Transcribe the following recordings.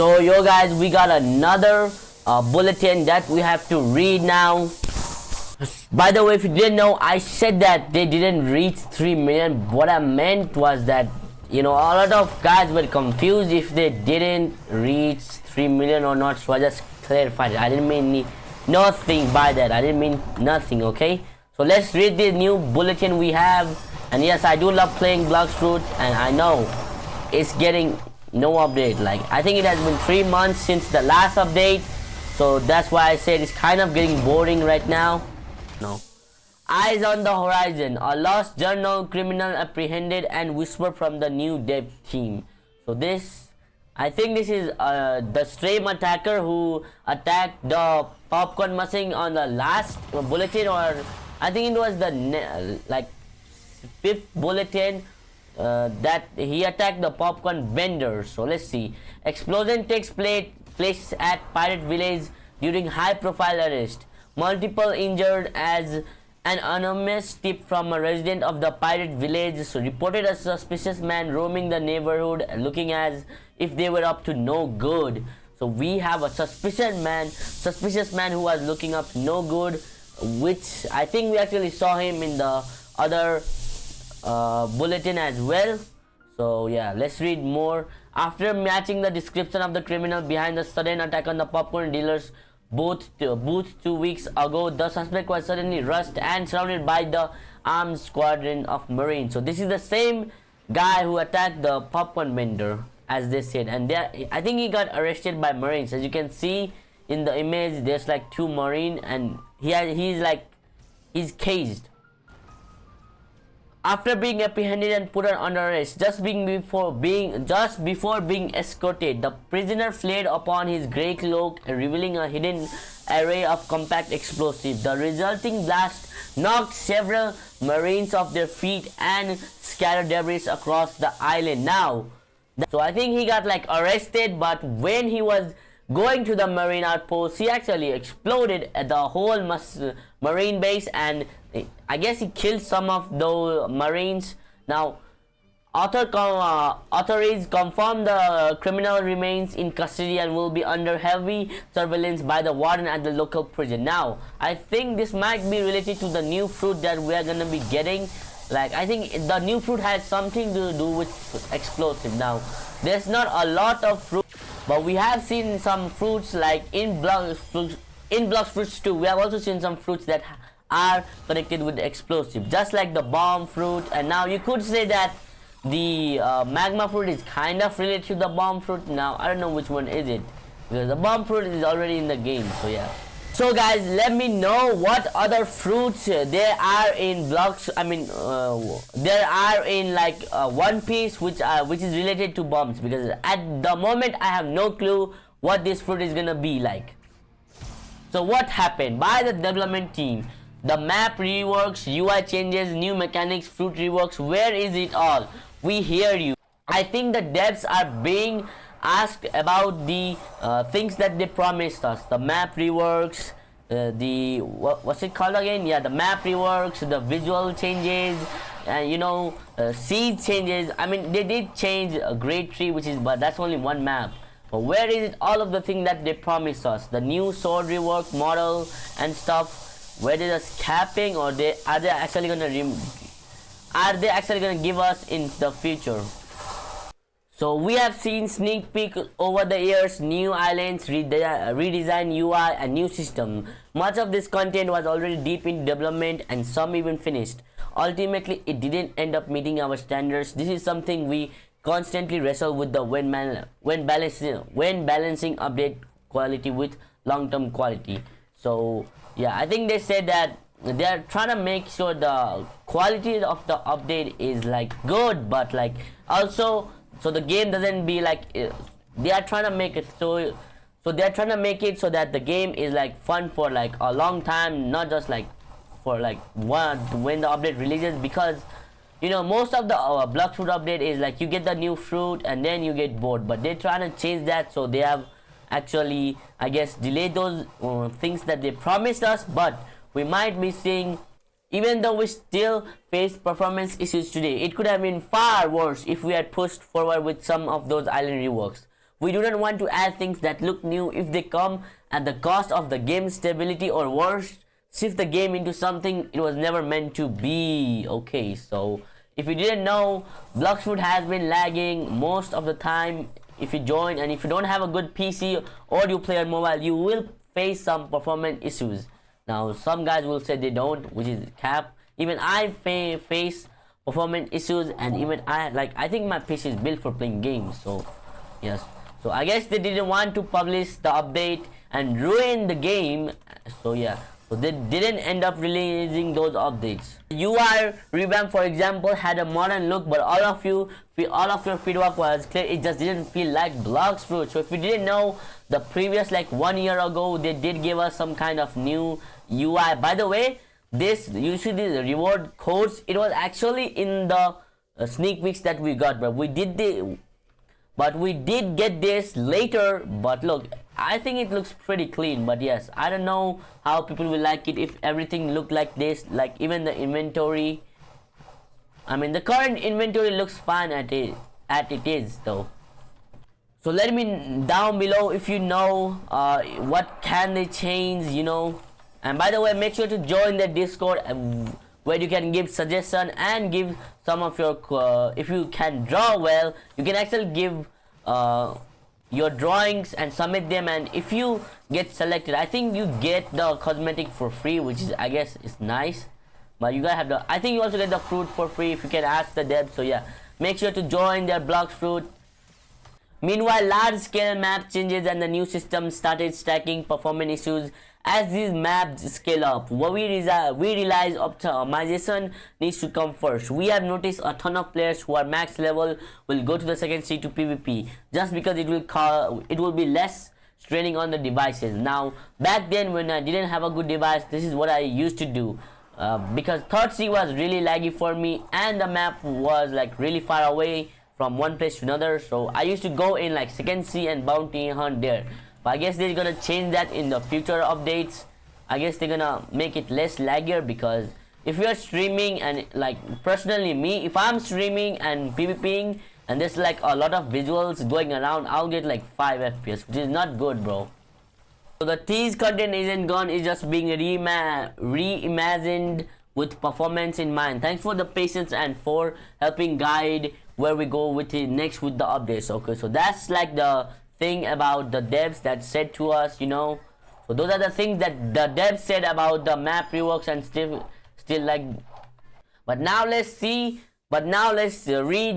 So yo guys, we got another bulletin that we have to read now. By the way, if you didn't know, I said that they didn't reach 3 million. What I meant was that, you know, a lot of guys were confused if they didn't reach 3 million or not. So I just clarified it. I didn't mean nothing by that. I didn't mean nothing, okay? So let's read the new bulletin we have. And yes, I do love playing Blox Fruit, and I know it's getting no update. Like, I think it has been 3 months since the last update, so that's why I said it's kind of getting boring right now. No. Eyes on the horizon. A lost journal criminal apprehended and whisper from the new dev team. So this, I think this is the stream attacker who attacked the popcorn machine on the last bulletin, or I think it was the like 5th bulletin. That he attacked the popcorn vendor. So let's see. Explosion takes place at Pirate Village during high profile arrest. Multiple injured as an anonymous tip from a resident of the Pirate Village reported a suspicious man roaming the neighborhood looking as if they were up to no good. So we have a suspicious man who was looking up to no good, which I think we actually saw him in the other bulletin as well. So yeah, let's read more. After matching the description of the criminal behind the sudden attack on the popcorn dealers booth 2 weeks ago, the suspect was suddenly rushed and surrounded by the armed squadron of Marines. So this is the same guy who attacked the popcorn vendor, as they said, and there I think he got arrested by Marines. As you can see in the image, there's like 2 Marine, and he's caged. After being apprehended and put under arrest, just before being escorted, the prisoner fled upon his grey cloak, revealing a hidden array of compact explosives. The resulting blast knocked several Marines off their feet and scattered debris across the island. Now, so I think he got like arrested, but when he was going to the Marine outpost, he actually exploded at the whole Marine base, and I guess he killed some of those Marines. Now, authorities confirm the criminal remains in custody and will be under heavy surveillance by the warden at the local prison. Now, I think this might be related to the new fruit that we are gonna be getting. Like, I think the new fruit has something to do with explosive. Now, there's not a lot of fruit, but we have seen some fruits like in Blox Fruits too. We have also seen some fruits that are connected with explosive, just like the bomb fruit. And now you could say that the magma fruit is kind of related to the bomb fruit. Now I don't know which one is it, because the bomb fruit is already in the game. So yeah. So guys, let me know what other fruits there are in Blox. I mean, there are in like One Piece, which is related to bombs, because at the moment I have no clue what this fruit is gonna be like. So what happened by the development team? The map reworks, UI changes, new mechanics, fruit reworks. Where is it all? We hear you. I think the devs are being asked about the things that they promised us. The map reworks, what's it called again? Yeah, the map reworks, the visual changes, and you know, seed changes. I mean, they did change a great tree, but that's only one map. But where is it all of the thing that they promised us? The new sword rework model and stuff. Where is the capping, or are they actually gonna give us in the future? So we have seen sneak peek over the years, new islands, redesigned UI, and new system. Much of this content was already deep in development, and some even finished. Ultimately, it didn't end up meeting our standards. This is something we constantly wrestle with when balancing update quality with long-term quality. So yeah, I think they said that they are trying to make sure the quality of the update is like good, but like also so the game doesn't be like, they are trying to make it so they are trying to make it so that the game is like fun for like a long time, not just like for like when the update releases. Because you know, most of the Blox Fruit update is like you get the new fruit and then you get bored, but they're trying to change that. So they have actually, I guess, delayed those things that they promised us. But we might be seeing, even though we still face performance issues today, it could have been far worse if we had pushed forward with some of those island reworks. We do not want to add things that look new if they come at the cost of the game's stability, or worse, shift the game into something it was never meant to be. Okay, so if you didn't know, Blox has been lagging most of the time if you join, and if you don't have a good PC or you play on mobile, you will face some performance issues. Now some guys will say they don't, which is cap. Even I face performance issues, and even I think my PC is built for playing games. So yes, so I guess they didn't want to publish the update and ruin the game. So yeah, so they didn't end up releasing those updates. UI revamp, for example, had a modern look, but all of your feedback was clear. It just didn't feel like Blox Fruit. So if you didn't know, the previous, like 1 year ago, they did give us some kind of new UI. By the way, this, you see these reward codes, it was actually in the sneak peeks that we got, but we did get this later. But look, I think it looks pretty clean. But yes, I don't know how people will like it if everything looked like this. Like even the inventory, I mean the current inventory looks fine at it is though. So let me down below if you know what can they change, you know. And by the way, make sure to join the Discord where you can give suggestion and give some of your if you can draw well, you can actually give your drawings and submit them, and if you get selected, I think you get the cosmetic for free, which is, I guess, is nice. But you gotta have the, I think you also get the fruit for free if you can ask the devs. So yeah, make sure to join their Blox Fruit. Meanwhile, large-scale map changes and the new system started stacking performance issues as these maps scale up. What we realize optimization needs to come first. We have noticed a ton of players who are max level will go to the second seed to PvP just because it will be less straining on the devices. Now, back then when I didn't have a good device, this is what I used to do. Because third sea was really laggy for me and the map was like really far away from one place to another, so I used to go in like second sea and bounty hunt there. But I guess they're gonna change that in the future updates. I guess they're gonna make it less laggier, because if you're streaming, and like personally me, if I'm streaming and PvPing and there's like a lot of visuals going around, I'll get like 5 FPS, which is not good, bro. So the tease content isn't gone, it's just being reimagined with performance in mind. Thanks for the patience and for helping guide where we go with it next with the updates. Okay, so that's like the thing about the devs that said to us, you know. So those are the things that the devs said about the map reworks, and still like. But now let's read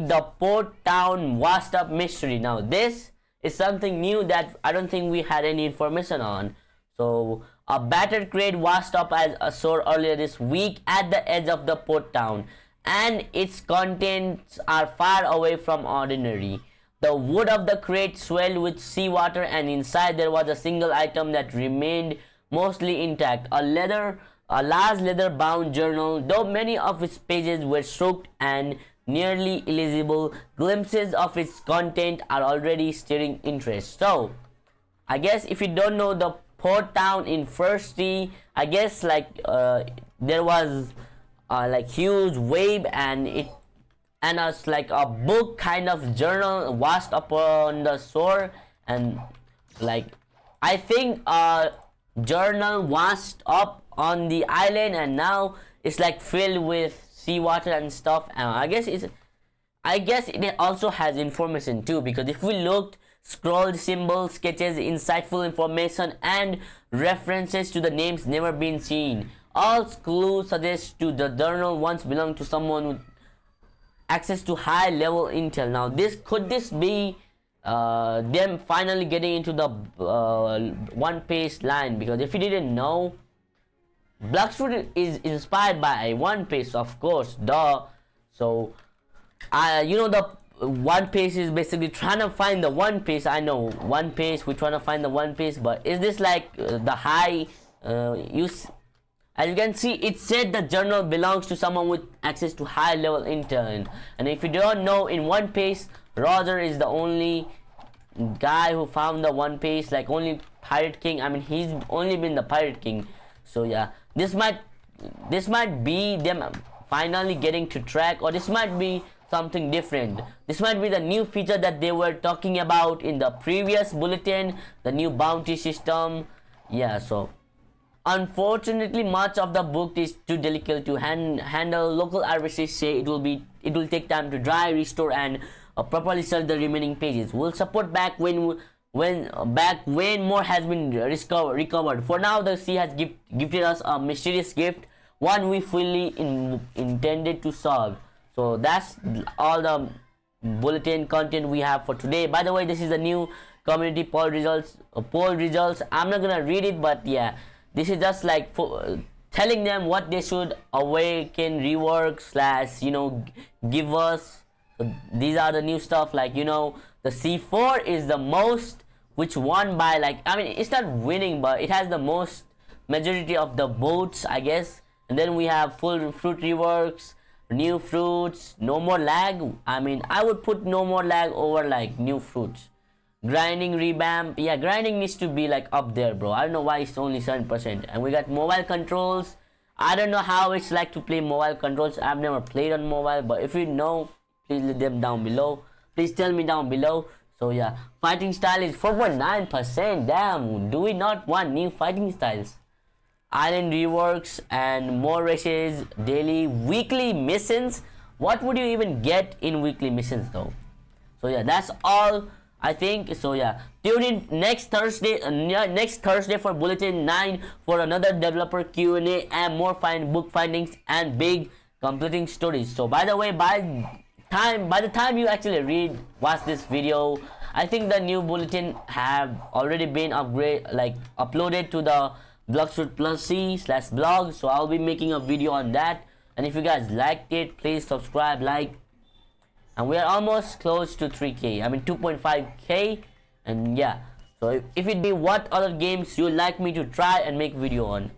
the Port Town washed up mystery. Now this is something new that I don't think we had any information on. So a battered crate washed up as a shore earlier this week at the edge of the port town, and its contents are far away from ordinary. The wood of the crate swelled with seawater, and inside there was a single item that remained mostly intact, a large leather-bound journal. Though many of its pages were soaked and nearly illegible, glimpses of its content are already stirring interest. So I guess if you don't know the port town in First Sea, I guess like there was like huge wave, and us like a book kind of journal washed up on the shore, and like I think a journal washed up on the island, and now it's like filled with seawater and stuff. And I guess it also has information too, because if we looked, scrolled symbols, sketches, insightful information, and references to the names never been seen. All clues suggest to the journal once belonged to someone with access to high level intel. Now could this be them finally getting into the One Piece line? Because if you didn't know, Blox is inspired by One Piece, of course, duh. So you know, the One Piece is basically trying to find the One Piece. I know One Piece, we're trying to find the One Piece, but is this like the high as you can see, it said the journal belongs to someone with access to high level intel. And if you don't know, in One Piece, Roger is the only guy who found the One Piece, like only Pirate King. I mean, he's only been the Pirate King. So yeah, this might be them finally getting to track, or this might be something different. This might be the new feature that they were talking about in the previous bulletin, the new bounty system. Yeah, so unfortunately much of the book is too delicate to handle. Local artists say it will take time to dry, restore, and properly sell the remaining pages. We'll support back when more has been recovered. For now, the sea has gifted us a mysterious gift, one we fully intended to solve. So that's all the bulletin content we have for today. By the way, this is the new community poll results. I'm not gonna read it, but yeah, this is just like telling them what they should awaken, rework slash give us. So these are the new stuff, like the C4 is the most, which won by, like, I mean, it's not winning, but it has the most majority of the votes, I guess. And then we have full fruit reworks, new fruits, no more lag. I mean, I would put no more lag over like new fruits. Grinding revamp, yeah, grinding needs to be like up there, bro. I don't know why it's only 7%. And we got mobile controls. I don't know how it's like to play mobile controls. I've never played on mobile, but if you know, please leave them down below. Please tell me down below. So yeah, fighting style is 4.9%. Damn, do we not want new fighting styles? Island reworks and more races, daily, weekly missions. What would you even get in weekly missions though? So yeah, that's all I think. So yeah, tune in next Thursday for Bulletin 9 for another developer Q&A and more book findings and big completing stories. So by the way, by the time you actually watch this video, I think the new bulletin have already been uploaded to the Blox.c/blog. So I'll be making a video on that, and if you guys liked it, please subscribe, like, and we are almost close to 3k, I mean 2.5k. And yeah, so if it be what other games you like me to try and make video on.